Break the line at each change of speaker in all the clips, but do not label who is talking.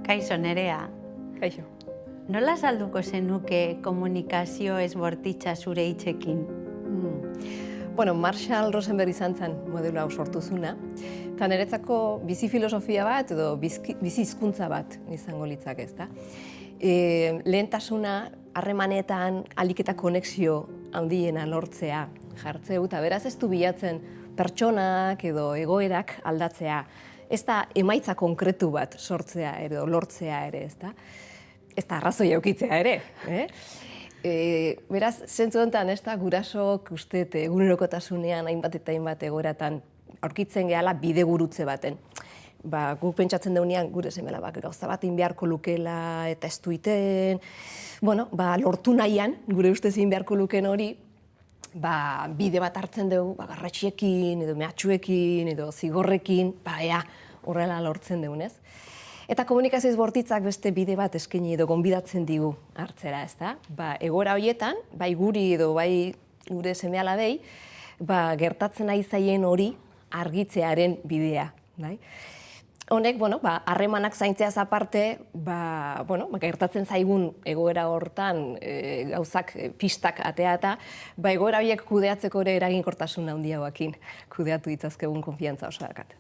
Kaixo Nerea,
Kaixo.
nola salduko zenuke komunikazio ez bortitza zure hitzekin?
Bueno, Marshall Rosenberg izan zen modelo hau sortu zuna, eta niretzako bizi filosofia bat edo bizi hizkuntza bat izango litzake, ezta? Lehentasuna harremanetan ahalik eta konexio handiena lortzea jartzeu, eta beraz ez du bilatzen pertsonak edo egoerak aldatzea, ez da emaitza konkretu bat sortzea edo lortzea ere, ezta? Ez da arrazoi aukitzea ere, beraz, zentzu honetan, ez da, gurasok uste egunerokotasunean hainbat eta hainbat egoeratan aurkitzen gehala bidegurutze baten. Guk pentsatzen deunean gure seme-alabak gauza bat egin beharko lukela eta ez duiten, lortu nahian, gure ustez egin beharko luken hori, bide bat hartzen dugu, garratxiekin, edo mehatxuekin, edo zigorrekin, ea, horrela lortzen dugunez. Eta komunikazioz bortitzak beste bide bat eskaini edo gonbidatzen digu hartzera, ezta? Egoera horietan, bai guri edo bai gure seme-alabei, gertatzen ari zaien hori argitzearen bidea. Honek, harremanak zaintzeaz aparte, gertatzen zaigun egoera hortan gauzak pistak atea eta egoera horiek kudeatzeko ere eraginkortasun handiagoekin kudeatu ditzazkegun konfiantza osoakat.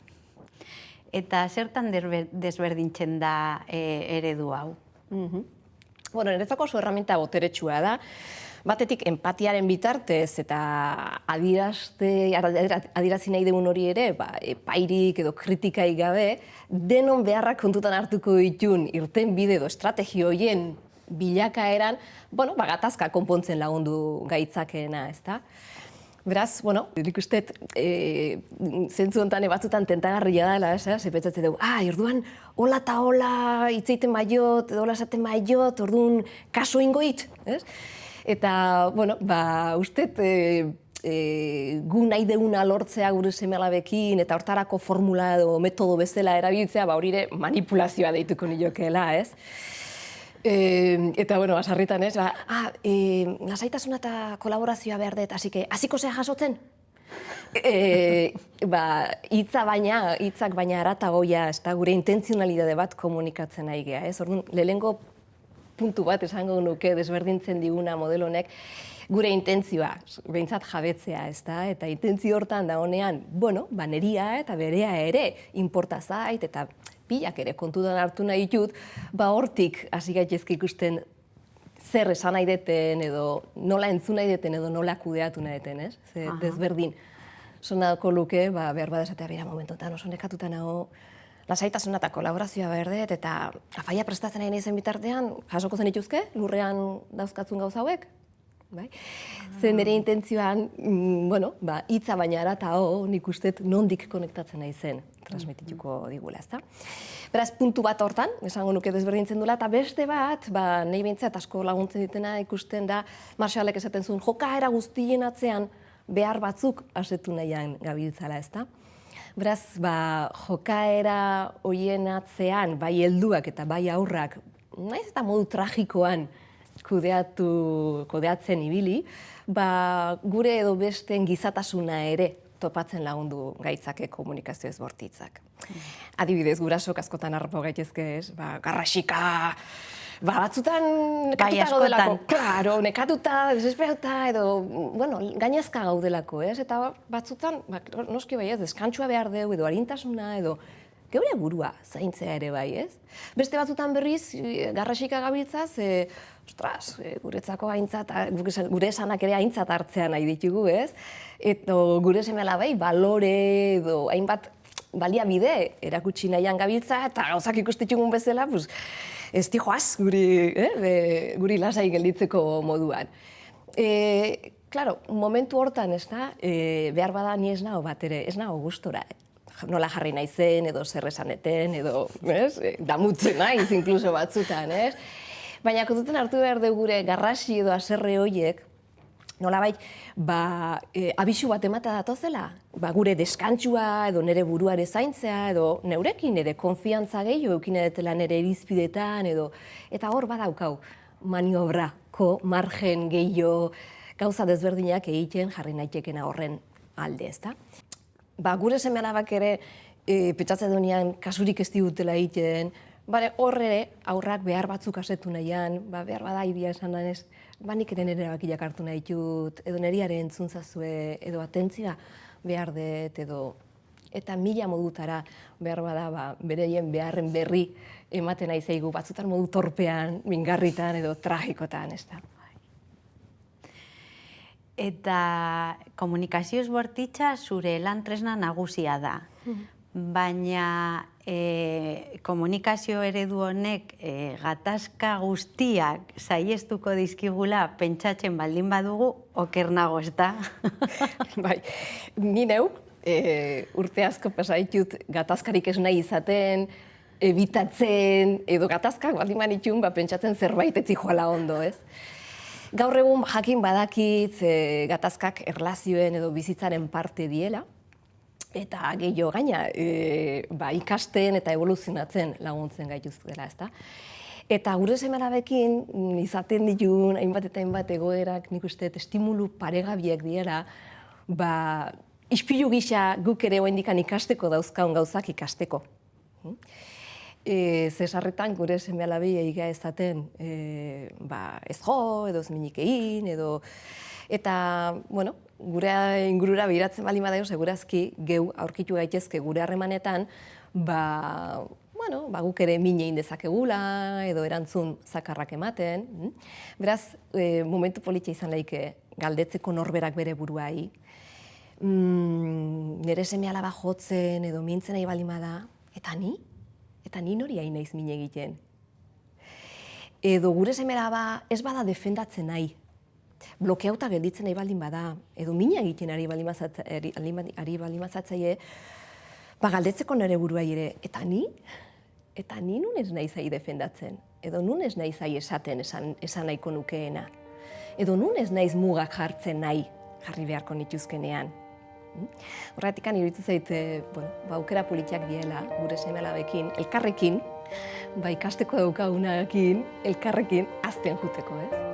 Eta zertan desberdintzen da eredu hau?
Niretzako oso erraminta boteretsua da. Batetik enpatiaren bitartez eta adirazi nahi dugun hori ere, epairik edo kritikai gabe, denon beharrak kontutan hartuko ditun irten bide edo estrategi horien bilakaeran, gatazka konpontzen lagundu gaitzakeena, ezta? Beraz, nik uste, zentzu honetan batzutan tentagarria dela, pentsatzen dugu, orduan, hola eta hola hitzeiten baiot, edo hola esaten baiot, orduan, kaso ingoit, ez? Eta, uste, gu nahi deguna lortzea gure seme-alabekin, eta hortarako formula edo metodo bezala erabiltzea, hori ere manipulazioa deituko niokeela, ez? Eta, sarritan ez, lasaitasuna eta kolaborazioa behar dut, hasiko zea jasotzen? Hitzak baina aratagoia, gure intentzionalidade bat komunikatzen nahi geha, ez? Orduan, lehenengo puntu bat esango nuke desberdintzen diguna modelo honek, gure intentzioa, behintzat jabetzea, ez da? Eta intentzio hortan da honean, neria eta berea ere inporta zait, eta pilak ere kontutan hartu nahi ditut, hortik hasi gaitezke ikusten zer esan nahi deten, edo nola entzun nahi deten, edo nola kudeatu nahi deten, ez? Desberdin. Sonako luke, behar bada esatea bera momentotan, oso nekatuta nago, lasaitasuna eta kolaborazioa behar dut, eta afaia prestatzen nahi nahi zen bitartean, jasoko zen ituzke, lurrean dauzkatzun gauza hauek? Zen nire intentzioan, hitza baina aratago, nik uste nondik konektatzen nahi zen transmitituko digula, ezta? Beraz, puntu bat hortan, esango nuke desberdintzen duela, eta beste bat, nahi behintzat asko laguntzen ditena ikusten da, Marshallek esaten zuen, jokaera guztien atzean behar batzuk asetu nahian gabiltzala, ezta? Beraz, jokaera horien atzean, bai helduak eta bai aurrak, nahiz eta modu tragikoan kudeatzen ibili, gure edo besteen gizatasuna ere topatzen lagundu gaitzake komunikazio ez bortitzak. Adibidez, gurasok askotan harrapo gaitezke ez, garrasika, batzutan nekatuta gaudelako, klaro, nekatuta, desesperatuta, edo, gainezka gaudelako, ez? Eta batzutan, noski bai ez, deskantsua behar dugu, edo harintasuna, edo geure burua zaintzea ere bai, ez? Beste batzutan berriz, garrasika gabiltzaz, guretzako aintzat, gure esanak ere aintzat hartzea nahi ditugu, ez? Eta gure seme-alabei balore edo hainbat baliabide erakutsi nahian gabiltza, eta gauzak ikustitxugun bezala, ez di joaz guri lasai gelditzeko moduan. Klaro, momentu hortan, ez da, behar bada ni ez nago bat ere, ez nago gustora, nola jarri naizen, edo zer esaneten, edo damutzen naiz, inkluso batzutan, ez? Baina kontutan hartu behar dugu gure garrasi edo haserre horiek, nolabait, abisu bat emata datozela, gure deskantsua edo nire buruare zaintzea, edo neurekin ere konfiantza gehiago eukin edetela nire irizpidetan, eta hor badaukau maniobrako margen gehiago gauza desberdinak egiten jarri naitekena horren alde, ezta? Gure seme-alabak ere pentsatzen duenean kasurik ez digutela egiten, Hor ere, aurrak behar batzuk asetu nahian, behar bada idia esan danez, nik ere nire erabakiak hartu nahi ditut, edo niriaren entzun zazue, edo atentzia behar dut, edo eta mila modutara behar bada bereien beharren berri ematen nahi zaigu, batzutan modu torpean, mingarritan edo tragikotan, ez da.
Eta komunikazio bortitza zure lan tresna nagusia da. Baina komunikazio eredu honek gatazka guztiak saihestuko dizkigula pentsatzen baldin badugu, oker nago, ez da?
Bai, ni neu, urte asko pasa ditut gatazkarik ez nahi izaten, ebitatzen, edo gatazkak baldin manitxun, pentsatzen zerbait etzi joala ondo, ez? Gaur egun jakin badakit gatazkak erlazioen edo bizitzaren parte diela, eta gehiago gaina ikasten eta evoluzionatzen laguntzen gaituztela, ezta? Eta gure seme-alabekin izaten ditun hainbat eta hainbat egoerak nik uste estimulu paregabiak diela, ispilu gisa guk ere oraindikan ikasteko dauzkagun gauzak ikasteko. Zesarretan gure seme-alabei egia ezaten ez jo, edo ez minik egin, edo... Eta, bueno, gure ingurura behiratzen baldin badaio, segurazki geu aurkitu gaitezke gure harremanetan, guk ere min egin dezakegula, edo erantzun zakarrak ematen. Beraz, momentu politia izan laike galdetzeko norberak bere buruai, nire seme-alaba jotzen edo mintzen nahi baldin bada, eta ni? Eta ni nori hain naiz min egiten. Edo gure seme-alaba ez bada defendatzen nahi, blokeauta gelditzen nahi baldin bada, edo mina egiten ari baldin bazatzaie, galdetzeko nire buruai ere, eta ni? Eta ni nun ez nahi zai defendatzen, edo nun ez nahi zai esaten esan nahiko nukeena, edo nun ez naiz mugak jartzen nahi, jarri beharko nituzkenean. Horretik iruditzen zait, aukera politiak diela gure seme-alabekin, elkarrekin, ikasteko daukagunakin, elkarrekin azten juteko, ez?